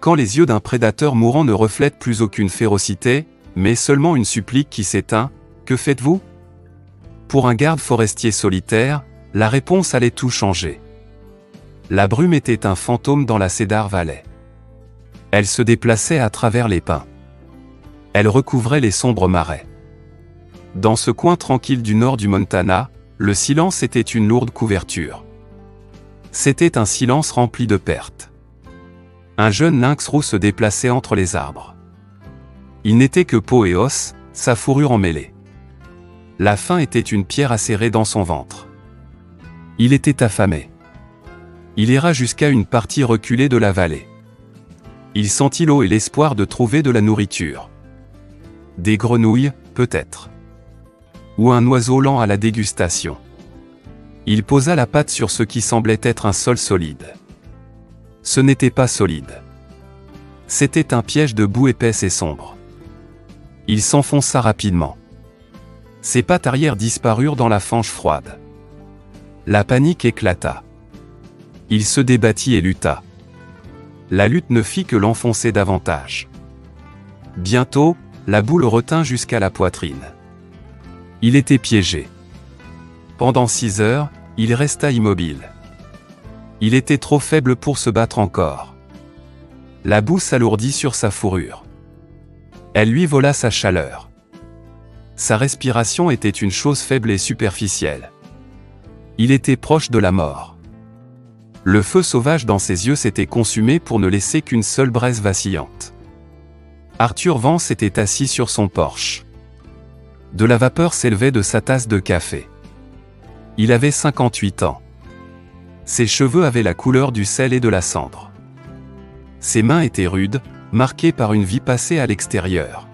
Quand les yeux d'un prédateur mourant ne reflètent plus aucune férocité, mais seulement une supplique qui s'éteint, que faites-vous? Pour un garde forestier solitaire, la réponse allait tout changer. La brume était un fantôme dans la Cedar Valley. Elle se déplaçait à travers les pins. Elle recouvrait les sombres marais. Dans ce coin tranquille du nord du Montana, le silence était une lourde couverture. C'était un silence rempli de pertes. Un jeune lynx roux se déplaçait entre les arbres. Il n'était que peau et os, sa fourrure emmêlée. La faim était une pierre acérée dans son ventre. Il était affamé. Il ira jusqu'à une partie reculée de la vallée. Il sentit l'eau et l'espoir de trouver de la nourriture. Des grenouilles, peut-être. Ou un oiseau lent à la dégustation. Il posa la patte sur ce qui semblait être un sol solide. Ce n'était pas solide. C'était un piège de boue épaisse et sombre. Il s'enfonça rapidement. Ses pattes arrière disparurent dans la fange froide. La panique éclata. Il se débattit et lutta. La lutte ne fit que l'enfoncer davantage. Bientôt, la boue le retint jusqu'à la poitrine. Il était piégé. Pendant 6 heures, il resta immobile. Il était trop faible pour se battre encore. La boue s'alourdit sur sa fourrure. Elle lui vola sa chaleur. Sa respiration était une chose faible et superficielle. Il était proche de la mort. Le feu sauvage dans ses yeux s'était consumé pour ne laisser qu'une seule braise vacillante. Arthur Vance était assis sur son porche. De la vapeur s'élevait de sa tasse de café. Il avait 58 ans. Ses cheveux avaient la couleur du sel et de la cendre. Ses mains étaient rudes, marquées par une vie passée à l'extérieur.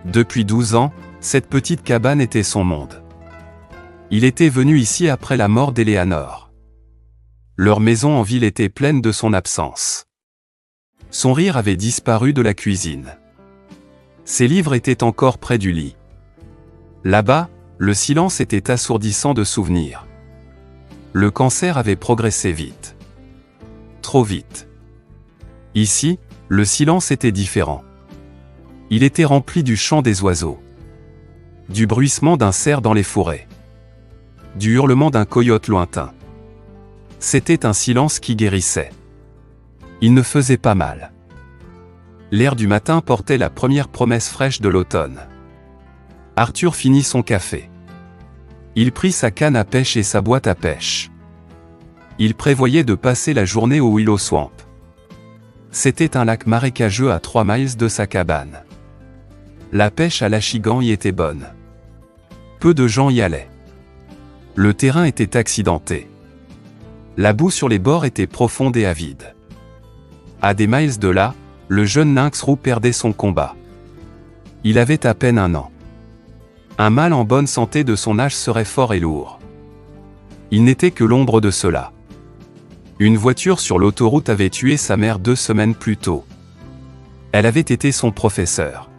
Depuis 12 ans, cette petite cabane était son monde. Il était venu ici après la mort d'Eleanor. Leur maison en ville était pleine de son absence. Son rire avait disparu de la cuisine. Ses livres étaient encore près du lit. Là-bas, le silence était assourdissant de souvenirs. Le cancer avait progressé vite. Trop vite. Ici, le silence était différent. Il était rempli du chant des oiseaux. Du bruissement d'un cerf dans les forêts. Du hurlement d'un coyote lointain. C'était un silence qui guérissait. Il ne faisait pas mal. L'air du matin portait la première promesse fraîche de l'automne. Arthur finit son café. Il prit sa canne à pêche et sa boîte à pêche. Il prévoyait de passer la journée au Willow Swamp. C'était un lac marécageux à 3 miles de sa cabane. La pêche à l'achigan y était bonne. Peu de gens y allaient. Le terrain était accidenté. La boue sur les bords était profonde et avide. À des miles de là, le jeune lynx roux perdait son combat. Il avait à peine 1 an. Un mâle en bonne santé de son âge serait fort et lourd. Il n'était que l'ombre de cela. Une voiture sur l'autoroute avait tué sa mère 2 semaines plus tôt. Elle avait été son professeur.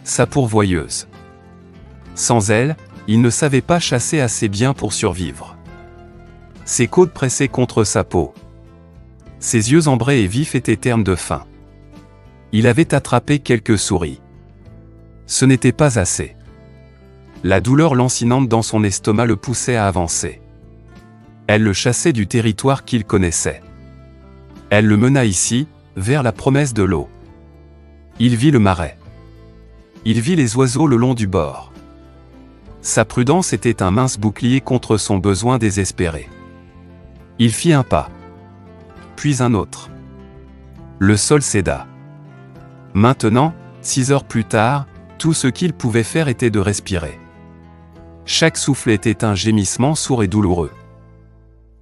Sa pourvoyeuse. Sans elle, il ne savait pas chasser assez bien pour survivre. Ses côtes pressaient contre sa peau. Ses yeux ambrés et vifs étaient ternes de faim. Il avait attrapé quelques souris. Ce n'était pas assez. La douleur lancinante dans son estomac le poussait à avancer. Elle le chassait du territoire qu'il connaissait. Elle le mena ici, vers la promesse de l'eau. Il vit le marais. Il vit les oiseaux le long du bord. Sa prudence était un mince bouclier contre son besoin désespéré. Il fit un pas. Puis un autre. Le sol céda. Maintenant, 6 heures plus tard, tout ce qu'il pouvait faire était de respirer. Chaque souffle était un gémissement sourd et douloureux.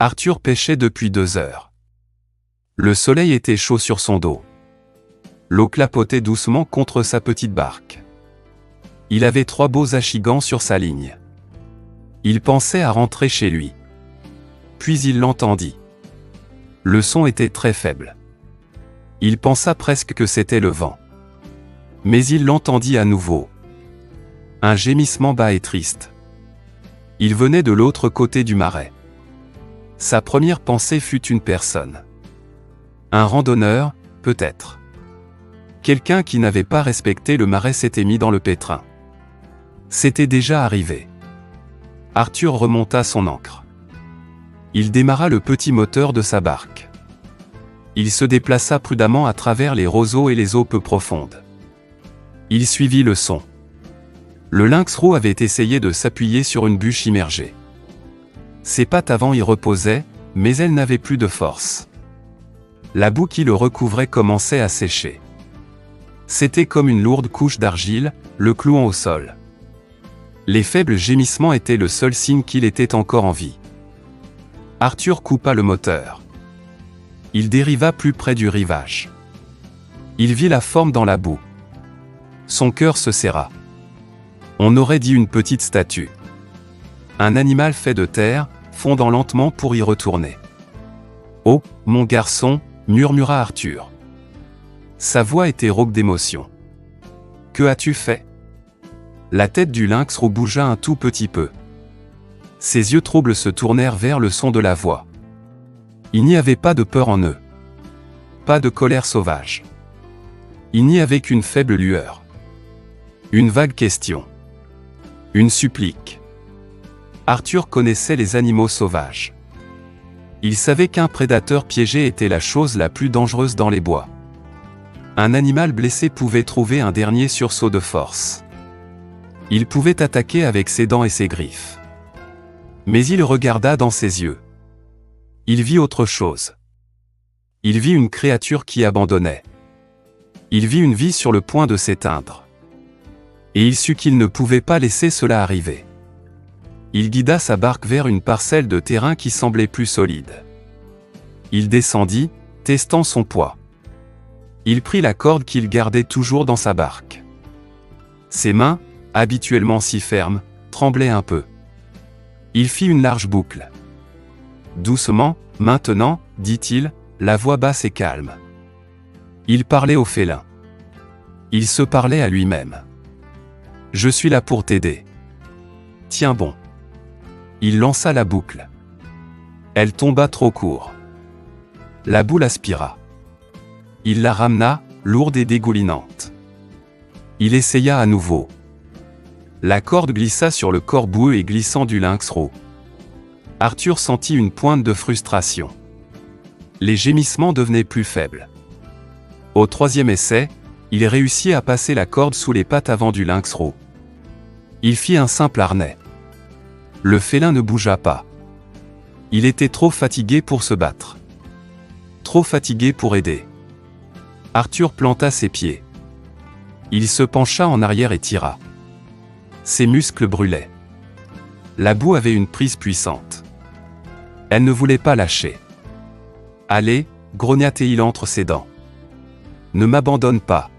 Arthur pêchait depuis 2 heures. Le soleil était chaud sur son dos. L'eau clapotait doucement contre sa petite barque. Il avait 3 beaux achigans sur sa ligne. Il pensait à rentrer chez lui. Puis il l'entendit. Le son était très faible. Il pensa presque que c'était le vent. Mais il l'entendit à nouveau. Un gémissement bas et triste. Il venait de l'autre côté du marais. Sa première pensée fut une personne. Un randonneur, peut-être. Quelqu'un qui n'avait pas respecté le marais s'était mis dans le pétrin. C'était déjà arrivé. Arthur remonta son ancre. Il démarra le petit moteur de sa barque. Il se déplaça prudemment à travers les roseaux et les eaux peu profondes. Il suivit le son. Le lynx roux avait essayé de s'appuyer sur une bûche immergée. Ses pattes avant y reposaient, mais elles n'avaient plus de force. La boue qui le recouvrait commençait à sécher. C'était comme une lourde couche d'argile, le clouant au sol. Les faibles gémissements étaient le seul signe qu'il était encore en vie. Arthur coupa le moteur. Il dériva plus près du rivage. Il vit la forme dans la boue. Son cœur se serra. On aurait dit une petite statue. Un animal fait de terre, fondant lentement pour y retourner. « Oh, mon garçon !» murmura Arthur. Sa voix était rauque d'émotion. « Que as-tu fait ?» La tête du lynx roux bougea un tout petit peu. Ses yeux troubles se tournèrent vers le son de la voix. Il n'y avait pas de peur en eux. Pas de colère sauvage. Il n'y avait qu'une faible lueur. Une vague question. Une supplique. Arthur connaissait les animaux sauvages. Il savait qu'un prédateur piégé était la chose la plus dangereuse dans les bois. Un animal blessé pouvait trouver un dernier sursaut de force. Il pouvait attaquer avec ses dents et ses griffes. Mais il regarda dans ses yeux. Il vit autre chose. Il vit une créature qui abandonnait. Il vit une vie sur le point de s'éteindre. Et il sut qu'il ne pouvait pas laisser cela arriver. Il guida sa barque vers une parcelle de terrain qui semblait plus solide. Il descendit, testant son poids. Il prit la corde qu'il gardait toujours dans sa barque. Ses mains, habituellement si fermes, tremblaient un peu. Il fit une large boucle. Doucement, maintenant, dit-il, la voix basse et calme. Il parlait au félin. Il se parlait à lui-même. « Je suis là pour t'aider. Tiens bon. » Il lança la boucle. Elle tomba trop court. La boule aspira. Il la ramena, lourde et dégoulinante. Il essaya à nouveau. La corde glissa sur le corps boueux et glissant du lynx roux. Arthur sentit une pointe de frustration. Les gémissements devenaient plus faibles. Au troisième essai, il réussit à passer la corde sous les pattes avant du lynx roux. Il fit un simple harnais. Le félin ne bougea pas. Il était trop fatigué pour se battre. Trop fatigué pour aider. Arthur planta ses pieds. Il se pencha en arrière et tira. Ses muscles brûlaient. La boue avait une prise puissante. Elle ne voulait pas lâcher. « Allez » grogna-t-il entre ses dents. « Ne m'abandonne pas. »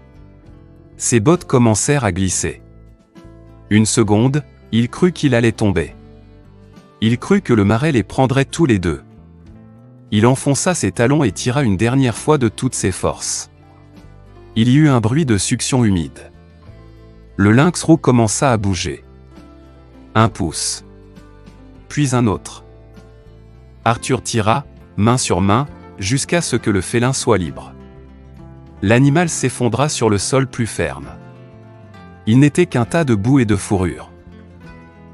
Ses bottes commencèrent à glisser. Une seconde, il crut qu'il allait tomber. Il crut que le marais les prendrait tous les deux. Il enfonça ses talons et tira une dernière fois de toutes ses forces. Il y eut un bruit de succion humide. Le lynx roux commença à bouger. Un pouce. Puis un autre. Arthur tira, main sur main, jusqu'à ce que le félin soit libre. L'animal s'effondra sur le sol plus ferme. Il n'était qu'un tas de boue et de fourrure.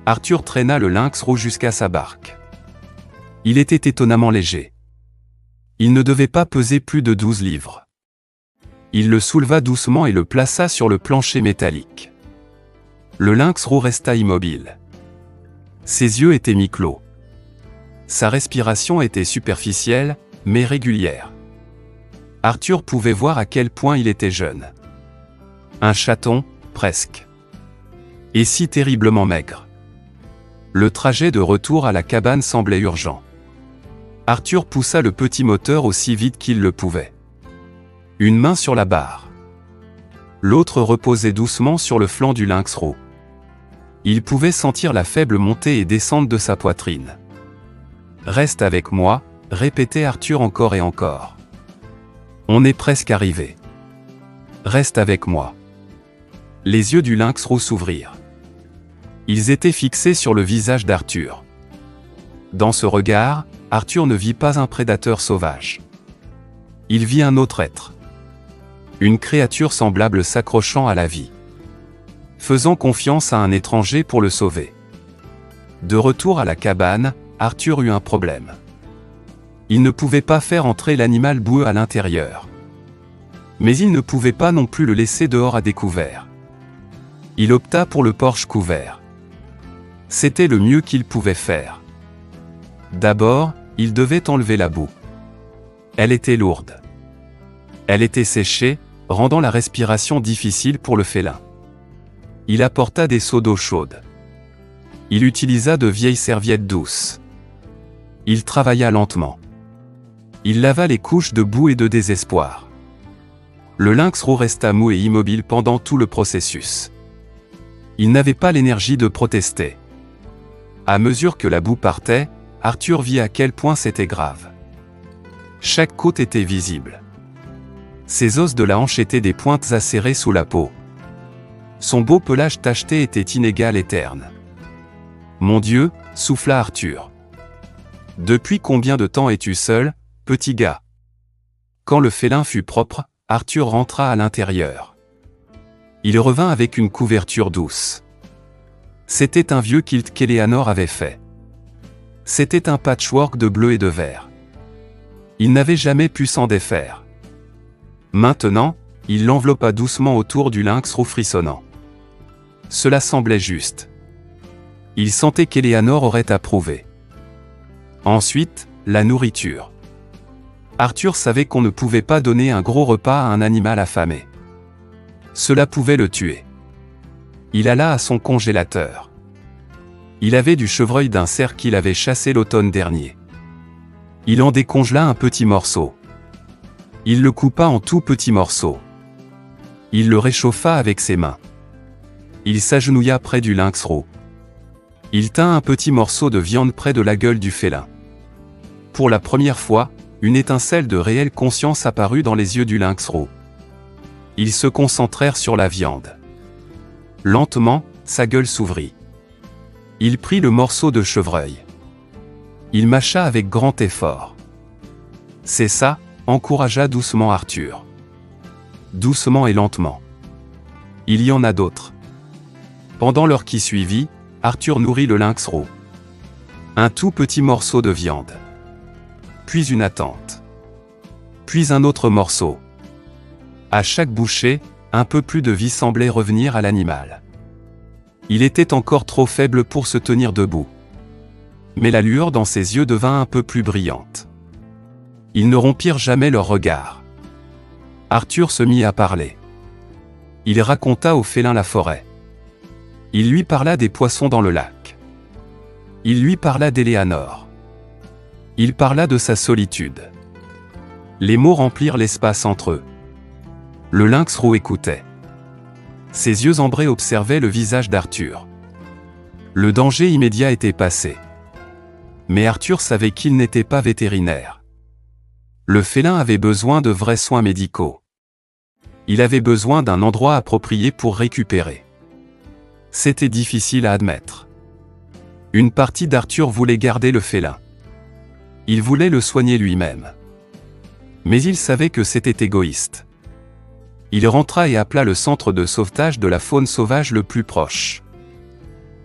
Arthur traîna le lynx roux jusqu'à sa barque. Il était étonnamment léger. Il ne devait pas peser plus de 12 livres. Il le souleva doucement et le plaça sur le plancher métallique. Le lynx roux resta immobile. Ses yeux étaient mi-clos. Sa respiration était superficielle, mais régulière. Arthur pouvait voir à quel point il était jeune. Un chaton, presque. Et si terriblement maigre. Le trajet de retour à la cabane semblait urgent. Arthur poussa le petit moteur aussi vite qu'il le pouvait. Une main sur la barre. L'autre reposait doucement sur le flanc du lynx roux. Il pouvait sentir la faible montée et descente de sa poitrine. « Reste avec moi » répétait Arthur encore et encore. « On est presque arrivé. Reste avec moi. » Les yeux du lynx roux s'ouvrirent. Ils étaient fixés sur le visage d'Arthur. Dans ce regard, Arthur ne vit pas un prédateur sauvage. Il vit un autre être. Une créature semblable s'accrochant à la vie. Faisant confiance à un étranger pour le sauver. De retour à la cabane, Arthur eut un problème. Il ne pouvait pas faire entrer l'animal boueux à l'intérieur. Mais il ne pouvait pas non plus le laisser dehors à découvert. Il opta pour le porche couvert. C'était le mieux qu'il pouvait faire. D'abord, il devait enlever la boue. Elle était lourde. Elle était séchée, rendant la respiration difficile pour le félin. Il apporta des seaux d'eau chaude. Il utilisa de vieilles serviettes douces. Il travailla lentement. Il lava les couches de boue et de désespoir. Le lynx roux resta mou et immobile pendant tout le processus. Il n'avait pas l'énergie de protester. À mesure que la boue partait, Arthur vit à quel point c'était grave. Chaque côte était visible. Ses os de la hanche étaient des pointes acérées sous la peau. Son beau pelage tacheté était inégal et terne. « Mon Dieu » souffla Arthur. « Depuis combien de temps es-tu seul, petit gars ?» Quand le félin fut propre, Arthur rentra à l'intérieur. Il revint avec une couverture douce. C'était un vieux kilt qu'Eleanor avait fait. C'était un patchwork de bleu et de vert. Il n'avait jamais pu s'en défaire. Maintenant, il l'enveloppa doucement autour du lynx roux frissonnant. Cela semblait juste. Il sentait qu'Eleanor aurait approuvé. Ensuite, la nourriture. Arthur savait qu'on ne pouvait pas donner un gros repas à un animal affamé. Cela pouvait le tuer. Il alla à son congélateur. Il avait du chevreuil d'un cerf qu'il avait chassé l'automne dernier. Il en décongela un petit morceau. Il le coupa en tout petits morceaux. Il le réchauffa avec ses mains. Il s'agenouilla près du lynx roux. Il tint un petit morceau de viande près de la gueule du félin. Pour la première fois, une étincelle de réelle conscience apparut dans les yeux du lynx roux. Ils se concentrèrent sur la viande. Lentement, sa gueule s'ouvrit. Il prit le morceau de chevreuil. Il mâcha avec grand effort. « C'est ça », encouragea doucement Arthur. Doucement et lentement. Il y en a d'autres. Pendant l'heure qui suivit, Arthur nourrit le lynx roux. Un tout petit morceau de viande. Puis une attente. Puis un autre morceau. À chaque bouchée, un peu plus de vie semblait revenir à l'animal. Il était encore trop faible pour se tenir debout. Mais la lueur dans ses yeux devint un peu plus brillante. Ils ne rompirent jamais leur regard. Arthur se mit à parler. Il raconta au félin la forêt. Il lui parla des poissons dans le lac. Il lui parla d'Eleanor. Il parla de sa solitude. Les mots remplirent l'espace entre eux. Le lynx roux écoutait. Ses yeux ambrés observaient le visage d'Arthur. Le danger immédiat était passé. Mais Arthur savait qu'il n'était pas vétérinaire. Le félin avait besoin de vrais soins médicaux. Il avait besoin d'un endroit approprié pour récupérer. C'était difficile à admettre. Une partie d'Arthur voulait garder le félin. Il voulait le soigner lui-même. Mais il savait que c'était égoïste. Il rentra et appela le centre de sauvetage de la faune sauvage le plus proche.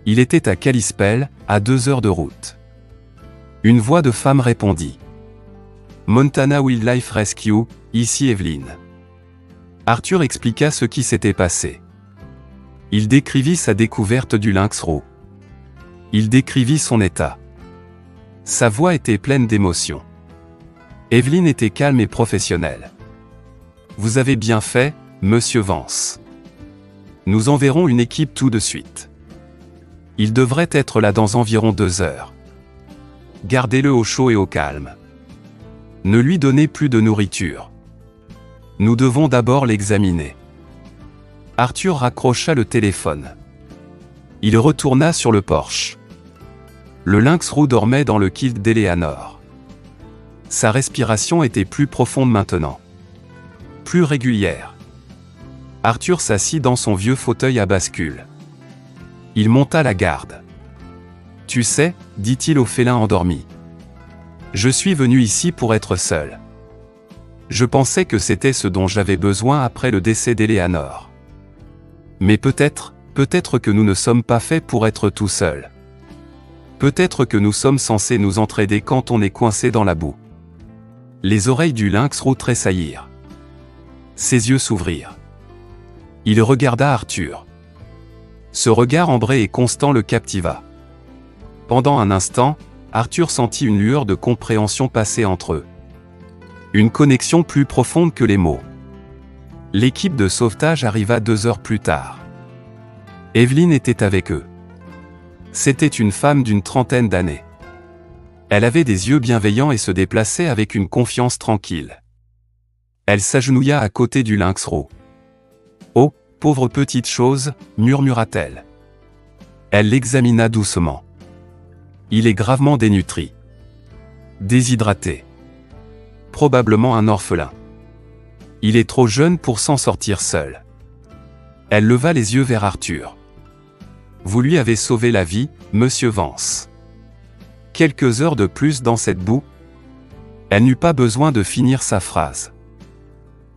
Il était à Kalispell, à 2 heures de route. Une voix de femme répondit. « Montana Wildlife Rescue, ici Evelyn. » Arthur expliqua ce qui s'était passé. Il décrivit sa découverte du lynx roux. Il décrivit son état. Sa voix était pleine d'émotion. Evelyn était calme et professionnelle. « Vous avez bien fait, monsieur Vance. Nous enverrons une équipe tout de suite. Il devrait être là dans environ 2 heures. Gardez-le au chaud et au calme. Ne lui donnez plus de nourriture. Nous devons d'abord l'examiner. » Arthur raccrocha le téléphone. Il retourna sur le porche. Le lynx roux dormait dans le kilt d'Eleanor. Sa respiration était plus profonde maintenant. Plus régulière. Arthur s'assit dans son vieux fauteuil à bascule. Il monta la garde. « Tu sais, dit-il au félin endormi. Je suis venu ici pour être seul. Je pensais que c'était ce dont j'avais besoin après le décès d'Eleanor. Mais peut-être que nous ne sommes pas faits pour être tout seuls. Peut-être que nous sommes censés nous entraider quand on est coincé dans la boue. Les oreilles du lynx roux tressaillirent. Ses yeux s'ouvrirent. Il regarda Arthur. Ce regard ambré et constant le captiva. Pendant un instant, Arthur sentit une lueur de compréhension passer entre eux. Une connexion plus profonde que les mots. L'équipe de sauvetage arriva 2 heures plus tard. Evelyn était avec eux. C'était une femme d'une trentaine d'années. Elle avait des yeux bienveillants et se déplaçait avec une confiance tranquille. Elle s'agenouilla à côté du lynx roux. « Oh, pauvre petite chose » murmura-t-elle. Elle l'examina doucement. Il est gravement dénutri. Déshydraté. Probablement un orphelin. Il est trop jeune pour s'en sortir seul. Elle leva les yeux vers Arthur. Vous lui avez sauvé la vie, monsieur Vance. Quelques heures de plus dans cette boue. Elle n'eut pas besoin de finir sa phrase.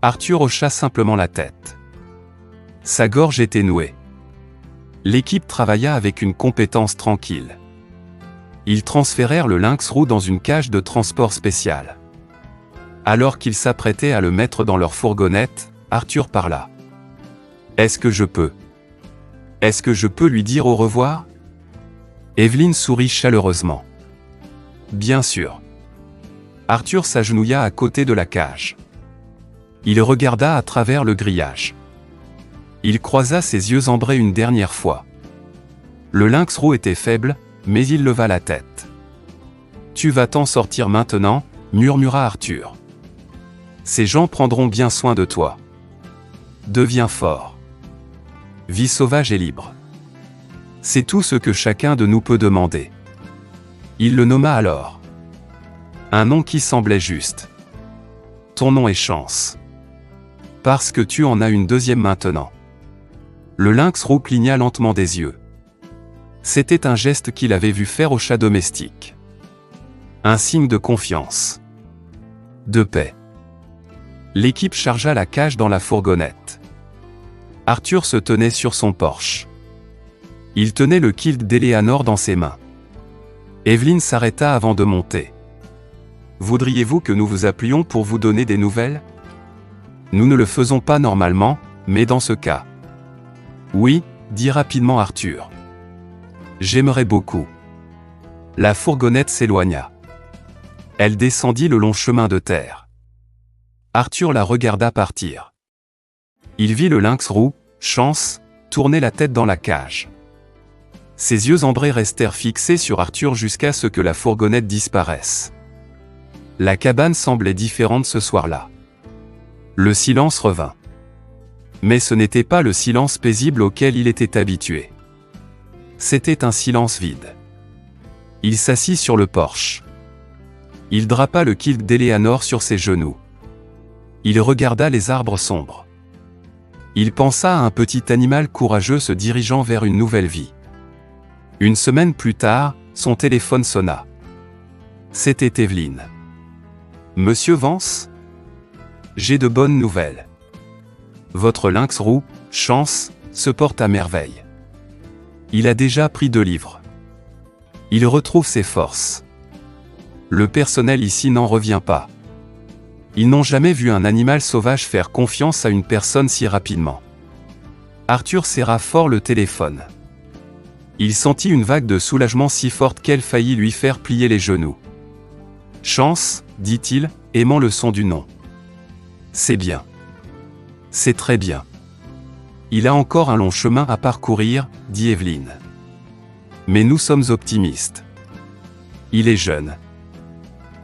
Arthur hocha simplement la tête. Sa gorge était nouée. L'équipe travailla avec une compétence tranquille. Ils transférèrent le lynx roux dans une cage de transport spéciale. Alors qu'ils s'apprêtaient à le mettre dans leur fourgonnette, Arthur parla. « Est-ce que je peux lui dire au revoir ?» Evelyn sourit chaleureusement. « Bien sûr. » Arthur s'agenouilla à côté de la cage. Il regarda à travers le grillage. Il croisa ses yeux ambrés une dernière fois. Le lynx roux était faible, mais il leva la tête. « Tu vas t'en sortir maintenant » murmura Arthur. « Ces gens prendront bien soin de toi. Deviens fort. Vie sauvage et libre. C'est tout ce que chacun de nous peut demander. » Il le nomma alors. Un nom qui semblait juste. « Ton nom est Chance. Parce que tu en as une deuxième maintenant. » Le lynx roux cligna lentement des yeux. C'était un geste qu'il avait vu faire au chat domestique. Un signe de confiance. De paix. L'équipe chargea la cage dans la fourgonnette. Arthur se tenait sur son porche. Il tenait le kilt d'Eleanor dans ses mains. Evelyn s'arrêta avant de monter. « Voudriez-vous que nous vous appelions pour vous donner des nouvelles ? Nous ne le faisons pas normalement, mais dans ce cas. » « Oui, » dit rapidement Arthur. « J'aimerais beaucoup. » La fourgonnette s'éloigna. Elle descendit le long chemin de terre. Arthur la regarda partir. Il vit le lynx roux, Chance, tourner la tête dans la cage. Ses yeux ambrés restèrent fixés sur Arthur jusqu'à ce que la fourgonnette disparaisse. La cabane semblait différente ce soir-là. Le silence revint. Mais ce n'était pas le silence paisible auquel il était habitué. C'était un silence vide. Il s'assit sur le porche. Il drapa le kilt d'Eleanor sur ses genoux. Il regarda les arbres sombres. Il pensa à un petit animal courageux se dirigeant vers une nouvelle vie. Une semaine plus tard, son téléphone sonna. C'était Evelyn. « Monsieur Vance ? J'ai de bonnes nouvelles. Votre lynx roux, Chance, se porte à merveille. Il a déjà pris 2 livres. Il retrouve ses forces. Le personnel ici n'en revient pas. Ils n'ont jamais vu un animal sauvage faire confiance à une personne si rapidement. » Arthur serra fort le téléphone. Il sentit une vague de soulagement si forte qu'elle faillit lui faire plier les genoux. « Chance, » dit-il, aimant le son du nom. « C'est bien. C'est très bien. Il a encore un long chemin à parcourir, » dit Evelyn. « Mais nous sommes optimistes. Il est jeune.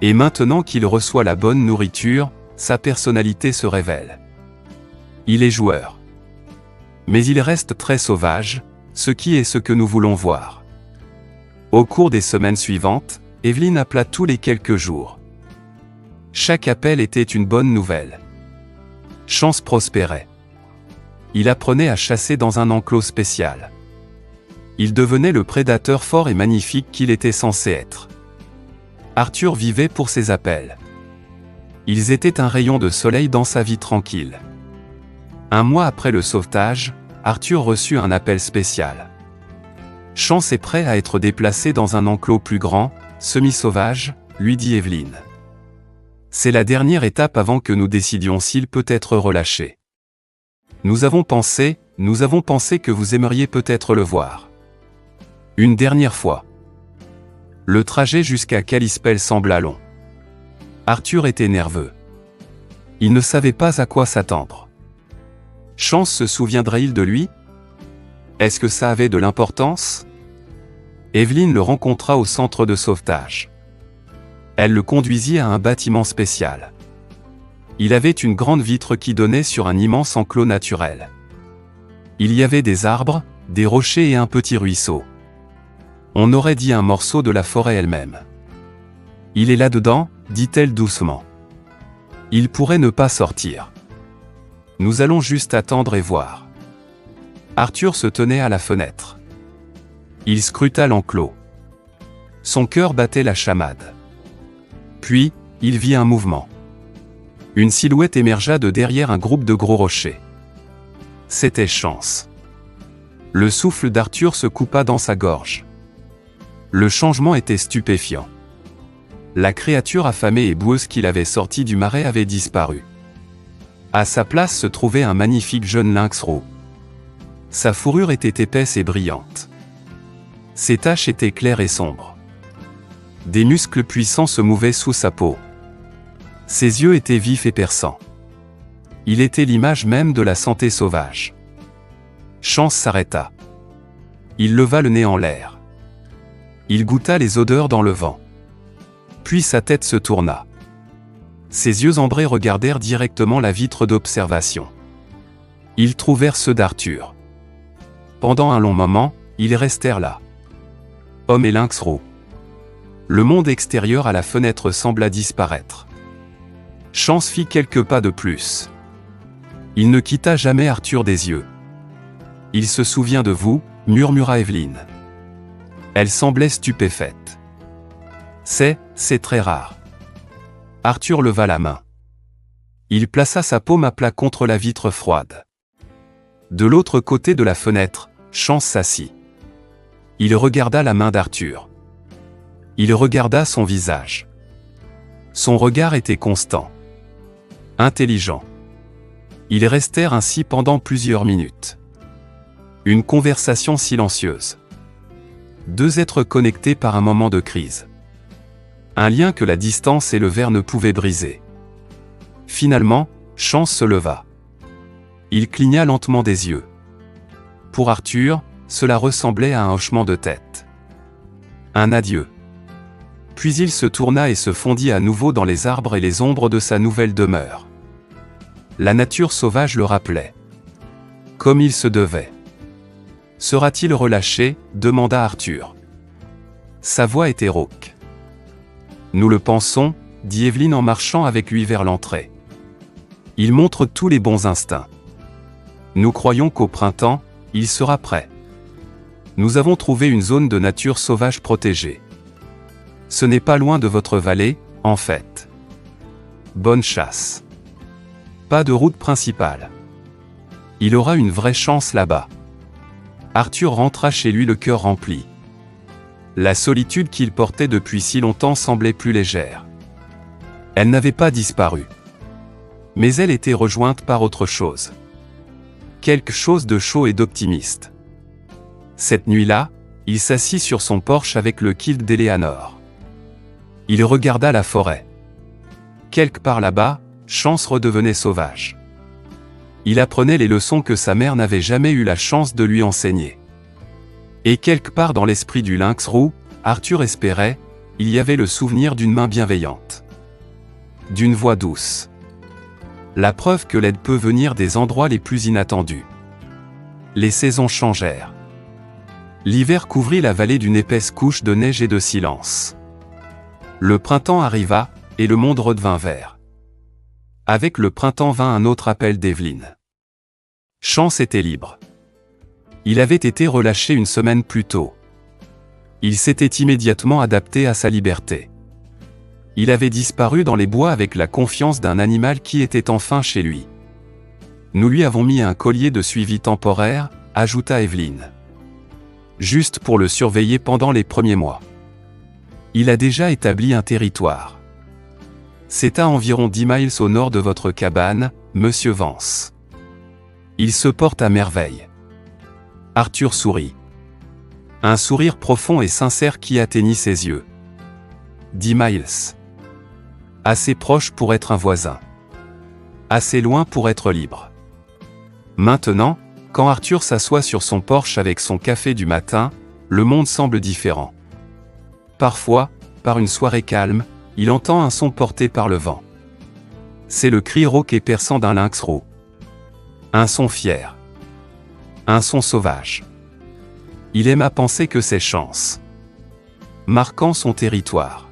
Et maintenant qu'il reçoit la bonne nourriture, sa personnalité se révèle. Il est joueur. Mais il reste très sauvage, ce qui est ce que nous voulons voir. » Au cours des semaines suivantes, Evelyn appela tous les quelques jours. Chaque appel était une bonne nouvelle. Chance prospérait. Il apprenait à chasser dans un enclos spécial. Il devenait le prédateur fort et magnifique qu'il était censé être. Arthur vivait pour ses appels. Ils étaient un rayon de soleil dans sa vie tranquille. Un mois après le sauvetage, Arthur reçut un appel spécial. Chance est prêt à être déplacé dans un enclos plus grand, semi-sauvage, lui dit Evelyn. C'est la dernière étape avant que nous décidions s'il peut être relâché. Nous avons pensé que vous aimeriez peut-être le voir. Une dernière fois. Le trajet jusqu'à Kalispell sembla long. Arthur était nerveux. Il ne savait pas à quoi s'attendre. Chance se souviendrait-il de lui? Est-ce que ça avait de l'importance? Evelyn le rencontra au centre de sauvetage. Elle le conduisit à un bâtiment spécial. Il avait une grande vitre qui donnait sur un immense enclos naturel. Il y avait des arbres, des rochers et un petit ruisseau. On aurait dit un morceau de la forêt elle-même. Il est là-dedans, dit-elle doucement. Il pourrait ne pas sortir. Nous allons juste attendre et voir. Arthur se tenait à la fenêtre. Il scruta l'enclos. Son cœur battait la chamade. Puis, il vit un mouvement. Une silhouette émergea de derrière un groupe de gros rochers. C'était Chance. Le souffle d'Arthur se coupa dans sa gorge. Le changement était stupéfiant. La créature affamée et boueuse qu'il avait sortie du marais avait disparu. À sa place se trouvait un magnifique jeune lynx roux. Sa fourrure était épaisse et brillante. Ses taches étaient claires et sombres. Des muscles puissants se mouvaient sous sa peau. Ses yeux étaient vifs et perçants. Il était l'image même de la santé sauvage. Chance s'arrêta. Il leva le nez en l'air. Il goûta les odeurs dans le vent. Puis sa tête se tourna. Ses yeux ambrés regardèrent directement la vitre d'observation. Ils trouvèrent ceux d'Arthur. Pendant un long moment, ils restèrent là. Homme et lynx roux. Le monde extérieur à la fenêtre sembla disparaître. Chance fit quelques pas de plus. Il ne quitta jamais Arthur des yeux. Il se souvient de vous, murmura Evelyn. Elle semblait stupéfaite. C'est très rare. Arthur leva la main. Il plaça sa paume à plat contre la vitre froide. De l'autre côté de la fenêtre, Chance s'assit. Il regarda la main d'Arthur. Il regarda son visage. Son regard était constant. Intelligent. Ils restèrent ainsi pendant plusieurs minutes. Une conversation silencieuse. Deux êtres connectés par un moment de crise. Un lien que la distance et le verre ne pouvaient briser. Finalement, Chance se leva. Il cligna lentement des yeux. Pour Arthur, cela ressemblait à un hochement de tête. Un adieu. Puis il se tourna et se fondit à nouveau dans les arbres et les ombres de sa nouvelle demeure. La nature sauvage le rappelait. Comme il se devait. Sera-t-il relâché? Demanda Arthur. Sa voix était rauque. Nous le pensons, dit Evelyn en marchant avec lui vers l'entrée. Il montre tous les bons instincts. Nous croyons qu'au printemps, il sera prêt. Nous avons trouvé une zone de nature sauvage protégée. Ce n'est pas loin de votre vallée, en fait. Bonne chasse. Pas de route principale. Il aura une vraie chance là-bas. Arthur rentra chez lui le cœur rempli. La solitude qu'il portait depuis si longtemps semblait plus légère. Elle n'avait pas disparu. Mais elle était rejointe par autre chose. Quelque chose de chaud et d'optimiste. Cette nuit-là, il s'assit sur son porche avec le kilt d'Eleanor. Il regarda la forêt. Quelque part là-bas, Chance redevenait sauvage. Il apprenait les leçons que sa mère n'avait jamais eu la chance de lui enseigner. Et quelque part dans l'esprit du lynx roux, Arthur espérait, il y avait le souvenir d'une main bienveillante. D'une voix douce. La preuve que l'aide peut venir des endroits les plus inattendus. Les saisons changèrent. L'hiver couvrit la vallée d'une épaisse couche de neige et de silence. Le printemps arriva, et le monde redevint vert. Avec le printemps vint un autre appel d'Evelyn. Chance était libre. Il avait été relâché une semaine plus tôt. Il s'était immédiatement adapté à sa liberté. Il avait disparu dans les bois avec la confiance d'un animal qui était enfin chez lui. Nous lui avons mis un collier de suivi temporaire, ajouta Evelyne. Juste pour le surveiller pendant les premiers mois. Il a déjà établi un territoire. C'est à environ 10 miles au nord de votre cabane, monsieur Vance. Il se porte à merveille. Arthur sourit. Un sourire profond et sincère qui atteignit ses yeux. 10 miles. Assez proche pour être un voisin. Assez loin pour être libre. Maintenant, quand Arthur s'assoit sur son porche avec son café du matin, le monde semble différent. Parfois, par une soirée calme, il entend un son porté par le vent. C'est le cri rauque et perçant d'un lynx roux. Un son fier. Un son sauvage. Il aime à penser que c'est chance. Marquant son territoire.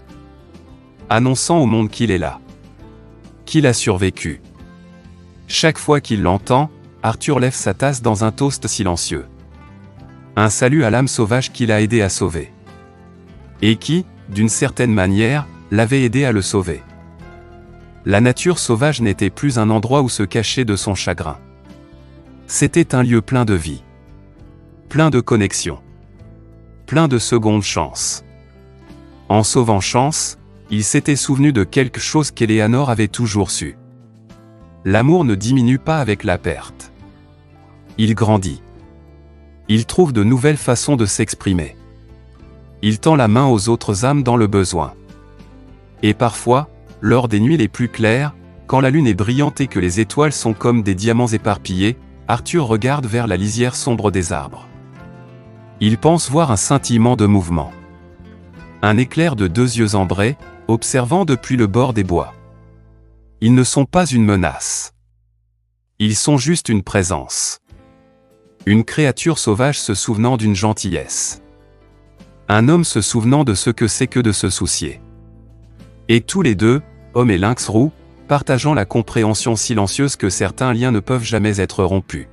Annonçant au monde qu'il est là. Qu'il a survécu. Chaque fois qu'il l'entend, Arthur lève sa tasse dans un toast silencieux. Un salut à l'âme sauvage qu'il a aidé à sauver. Et qui, d'une certaine manière, l'avait aidé à le sauver. La nature sauvage n'était plus un endroit où se cacher de son chagrin. C'était un lieu plein de vie. Plein de connexions. Plein de secondes chances. En sauvant Chance, il s'était souvenu de quelque chose qu'Eleanor avait toujours su. L'amour ne diminue pas avec la perte. Il grandit. Il trouve de nouvelles façons de s'exprimer. Il tend la main aux autres âmes dans le besoin. Et parfois, lors des nuits les plus claires, quand la lune est brillante et que les étoiles sont comme des diamants éparpillés, Arthur regarde vers la lisière sombre des arbres. Il pense voir un scintillement de mouvement. Un éclair de 2 yeux ambrés, observant depuis le bord des bois. Ils ne sont pas une menace. Ils sont juste une présence. Une créature sauvage se souvenant d'une gentillesse. Un homme se souvenant de ce que c'est que de se soucier. Et tous les deux, homme et lynx roux, partageant la compréhension silencieuse que certains liens ne peuvent jamais être rompus.